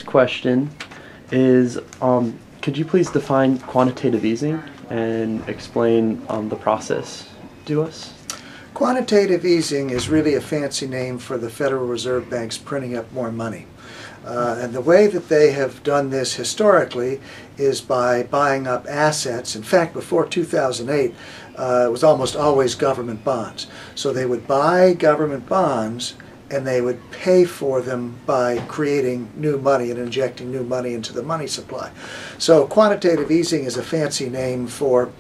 question is, could you please define quantitative easing and explain the process to us? Quantitative easing is really a fancy name for the Federal Reserve Banks printing up more money. And the way that they have done this historically is by buying up assets. In fact, before 2008, it was almost always government bonds. So they would buy government bonds and they would pay for them by creating new money and injecting new money into the money supply. So quantitative easing is a fancy name for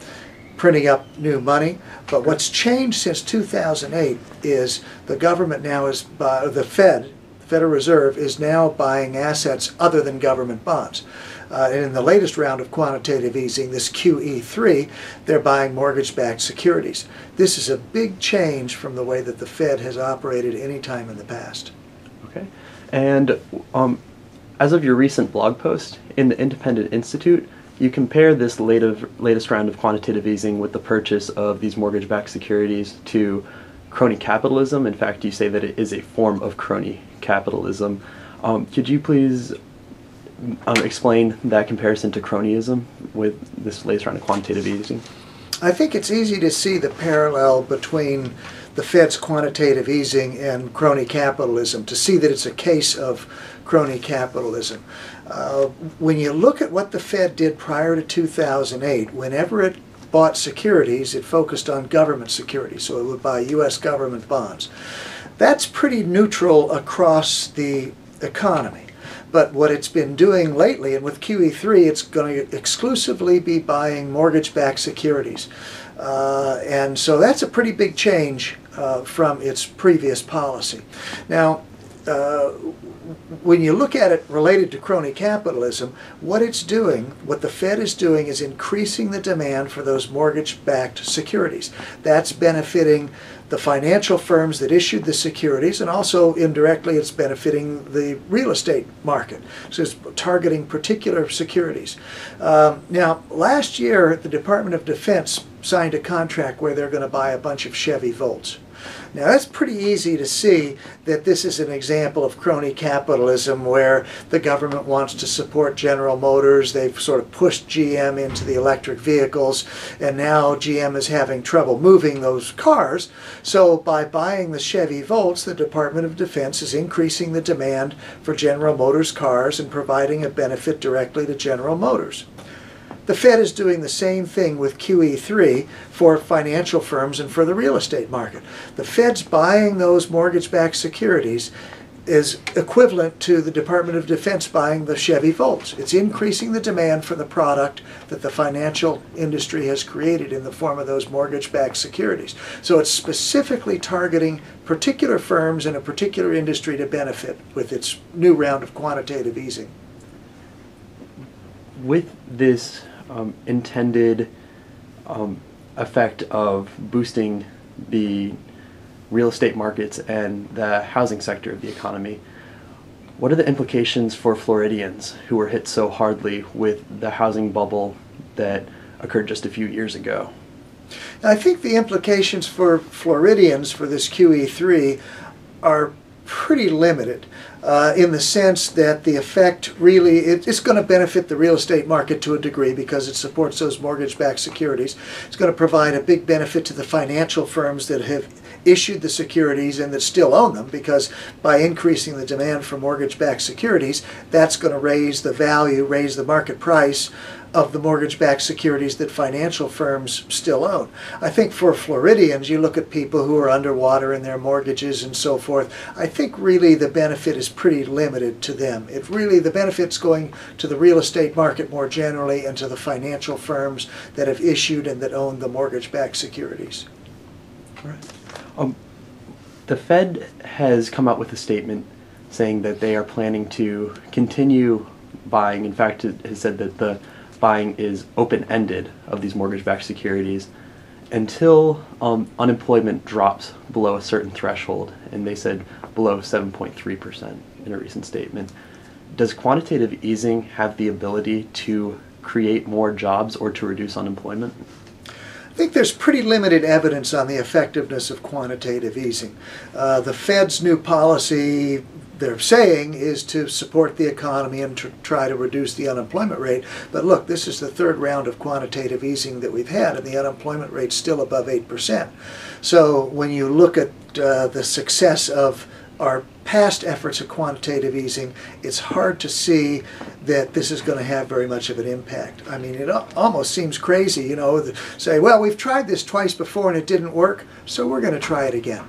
printing up new money, but what's changed since 2008 is the government now is, the Federal Reserve is now buying assets other than government bonds. And in the latest round of quantitative easing, this QE3, they're buying mortgage-backed securities. This is a big change from the way that the Fed has operated any time in the past. Okay. And as of your recent blog post in the Independent Institute, you compare this latest round of quantitative easing with the purchase of these mortgage-backed securities to crony capitalism. In fact, you say that it is a form of crony capitalism. Could you please explain that comparison to cronyism with this latest round of quantitative easing? I think it's easy to see the parallel between the Fed's quantitative easing and crony capitalism, to see that it's a case of crony capitalism. When you look at what the Fed did prior to 2008, whenever it bought securities, it focused on government securities, so it would buy U.S. government bonds. That's pretty neutral across the economy. But what it's been doing lately, and with QE3, it's going to exclusively be buying mortgage-backed securities. And so that's a pretty big change from its previous policy. Now, when you look at it related to crony capitalism, what it's doing, what the Fed is doing, is increasing the demand for those mortgage-backed securities. That's benefiting the financial firms that issued the securities, and also indirectly it's benefiting the real estate market. So it's targeting particular securities. Now, last year the Department of Defense signed a contract where they're going to buy a bunch of Chevy Volts. Now that's pretty easy to see that this is an example of crony capitalism, where the government wants to support General Motors. They've sort of pushed GM into the electric vehicles, and now GM is having trouble moving those cars. So by buying the Chevy Volts, the Department of Defense is increasing the demand for General Motors cars and providing a benefit directly to General Motors. The Fed is doing the same thing with QE3 for financial firms and for the real estate market. The Fed's buying those mortgage-backed securities is equivalent to the Department of Defense buying the Chevy Volts. It's increasing the demand for the product that the financial industry has created in the form of those mortgage-backed securities. So it's specifically targeting particular firms in a particular industry to benefit with its new round of quantitative easing. With this intended effect of boosting the real estate markets and the housing sector of the economy, what are the implications for Floridians who were hit so hardly with the housing bubble that occurred just a few years ago? I think the implications for Floridians for this QE3 are pretty limited in the sense that the effect really, it's going to benefit the real estate market to a degree because it supports those mortgage-backed securities. It's going to provide a big benefit to the financial firms that have issued the securities and that still own them, because by increasing the demand for mortgage-backed securities, that's going to raise the value, raise the market price of the mortgage-backed securities that financial firms still own. I think for Floridians, you look at people who are underwater in their mortgages and so forth, I think really the benefit is pretty limited to them. The benefit's going to the real estate market more generally and to the financial firms that have issued and that own the mortgage-backed securities. All right. The Fed has come out with a statement saying that they are planning to continue buying. In fact, it has said that the buying is open-ended of these mortgage-backed securities until unemployment drops below a certain threshold, and they said below 7.3% in a recent statement. Does quantitative easing have the ability to create more jobs or to reduce unemployment? I think there's pretty limited evidence on the effectiveness of quantitative easing. The Fed's new policy they're saying is to support the economy and to try to reduce the unemployment rate. But look, this is the third round of quantitative easing that we've had, and the unemployment rate's still above 8%. So when you look at the success of our past efforts at quantitative easing, it's hard to see that this is going to have very much of an impact. I mean, it almost seems crazy, you know, to say, well, we've tried this twice before and it didn't work, so we're going to try it again.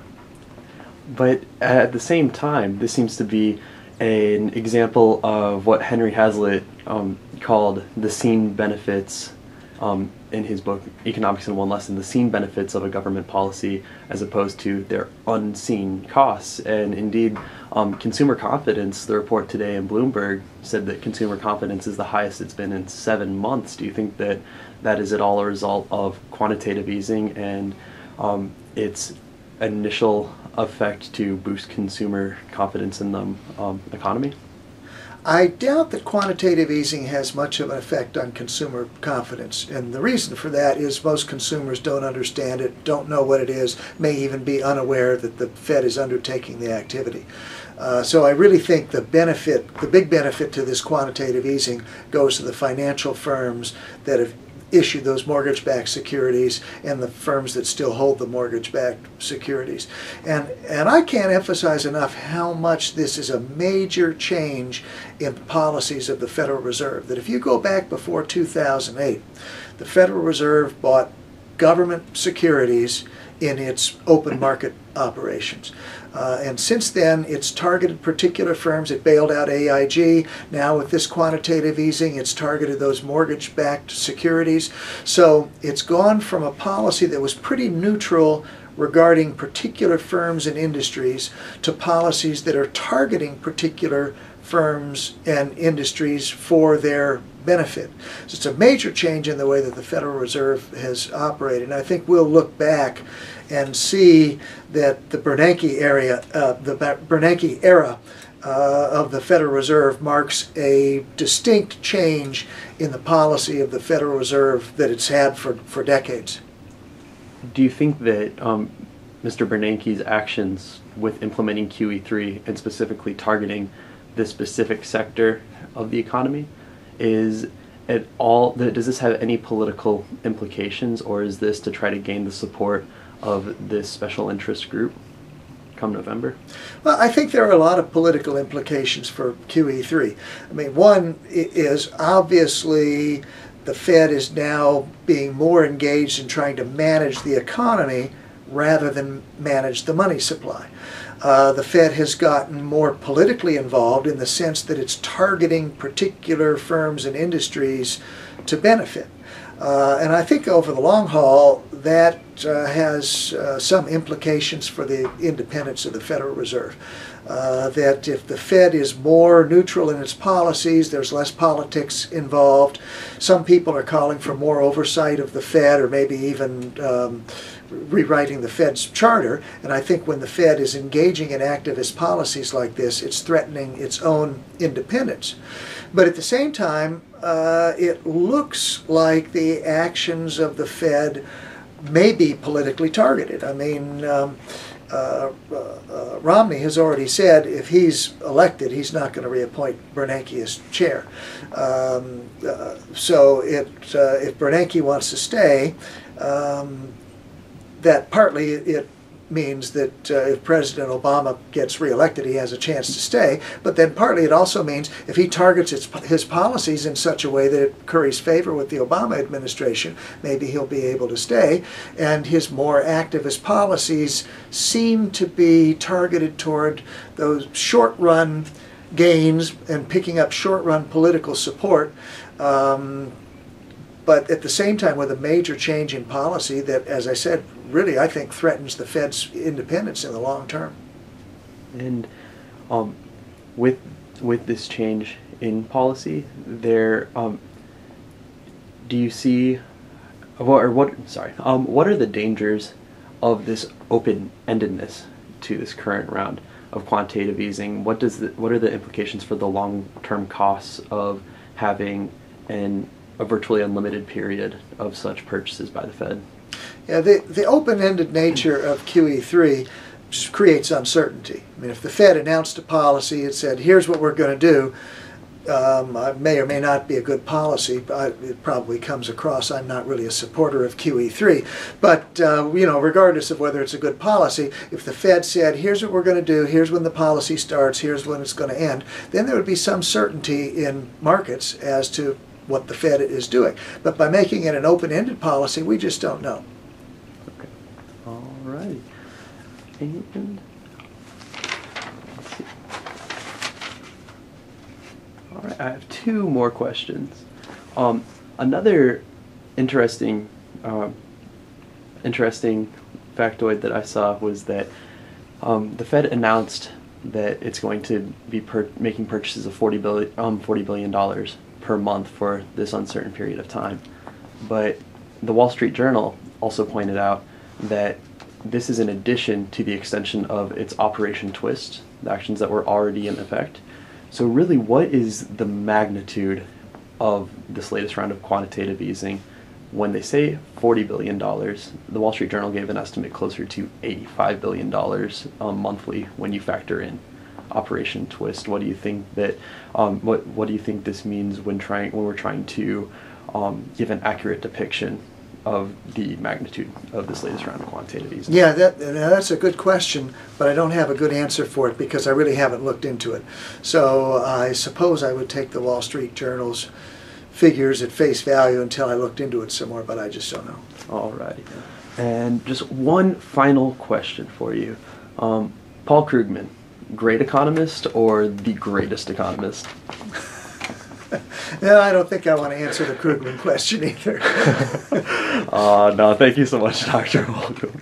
But at the same time, this seems to be an example of what Henry Hazlitt called the seen benefits in his book Economics in One Lesson, the seen benefits of a government policy as opposed to their unseen costs. And indeed, consumer confidence, the report today in Bloomberg said that consumer confidence is the highest it's been in 7 months. Do you think that that is at all a result of quantitative easing and its initial effect to boost consumer confidence in the economy? I doubt that quantitative easing has much of an effect on consumer confidence, and the reason for that is most consumers don't understand it, don't know what it is, may even be unaware that the Fed is undertaking the activity. So I really think the big benefit to this quantitative easing goes to the financial firms that have issued those mortgage-backed securities and the firms that still hold the mortgage-backed securities. And I can't emphasize enough how much this is a major change in the policies of the Federal Reserve. That if you go back before 2008, the Federal Reserve bought government securities in its open market operations. And since then, it's targeted particular firms. It bailed out AIG. Now with this quantitative easing, it's targeted those mortgage-backed securities. So it's gone from a policy that was pretty neutral regarding particular firms and industries to policies that are targeting particular firms and industries for their benefit. So it's a major change in the way that the Federal Reserve has operated. And I think we'll look back and see that the Bernanke era of the Federal Reserve marks a distinct change in the policy of the Federal Reserve that it's had for decades. Do you think that Mr. Bernanke's actions with implementing QE3 and specifically targeting this specific sector of the economy is at all, does this have any political implications, or is this to try to gain the support of this special interest group come November? Well, I think there are a lot of political implications for QE3. I mean, one is obviously the Fed is now being more engaged in trying to manage the economy rather than manage the money supply. The Fed has gotten more politically involved in the sense that it's targeting particular firms and industries to benefit. And I think over the long haul, that has some implications for the independence of the Federal Reserve. That if the Fed is more neutral in its policies, there's less politics involved. Some people are calling for more oversight of the Fed, or maybe even rewriting the Fed's charter. And I think when the Fed is engaging in activist policies like this, it's threatening its own independence. But at the same time, it looks like the actions of the Fed may be politically targeted. I mean, Romney has already said if he's elected, he's not going to reappoint Bernanke as chair. So if Bernanke wants to stay, that partly it means that if President Obama gets reelected, he has a chance to stay. But then partly it also means if he targets his policies in such a way that it curries favor with the Obama administration, maybe he'll be able to stay. And his more activist policies seem to be targeted toward those short-run gains and picking up short-run political support. But at the same time, with a major change in policy that, as I said, really I think threatens the Fed's independence in the long term. And with this change in policy, there do you see what are the dangers of this open-endedness to this current round of quantitative easing? What are the implications for the long-term costs of having a virtually unlimited period of such purchases by the Fed? Yeah, the open-ended nature of QE3 creates uncertainty. I mean, if the Fed announced a policy, it said, here's what we're going to do, may or may not be a good policy. It probably comes across, I'm not really a supporter of QE3, but regardless of whether it's a good policy, if the Fed said, here's what we're going to do, here's when the policy starts, here's when it's going to end, then there would be some certainty in markets as to what the Fed is doing. But by making it an open-ended policy, we just don't know. Okay. All right. And let's see. All right, I have two more questions. Another interesting factoid that I saw was that the Fed announced that it's going to be making purchases of $40 billion per month for this uncertain period of time. But the Wall Street Journal also pointed out that this is in addition to the extension of its Operation Twist, the actions that were already in effect. So really, what is the magnitude of this latest round of quantitative easing? When they say $40 billion, the Wall Street Journal gave an estimate closer to $85 billion monthly when you factor in Operation Twist. What do you think that? What do you think this means when we're trying to give an accurate depiction of the magnitude of this latest round of quantitative easing? Yeah, that's a good question, but I don't have a good answer for it because I really haven't looked into it. So I suppose I would take the Wall Street Journal's figures at face value until I looked into it some more, but I just don't know. All right. And just one final question for you. Paul Krugman, great economist or the greatest economist? No, I don't think I want to answer the Krugman question either. No, thank you so much, Dr. Holcombe.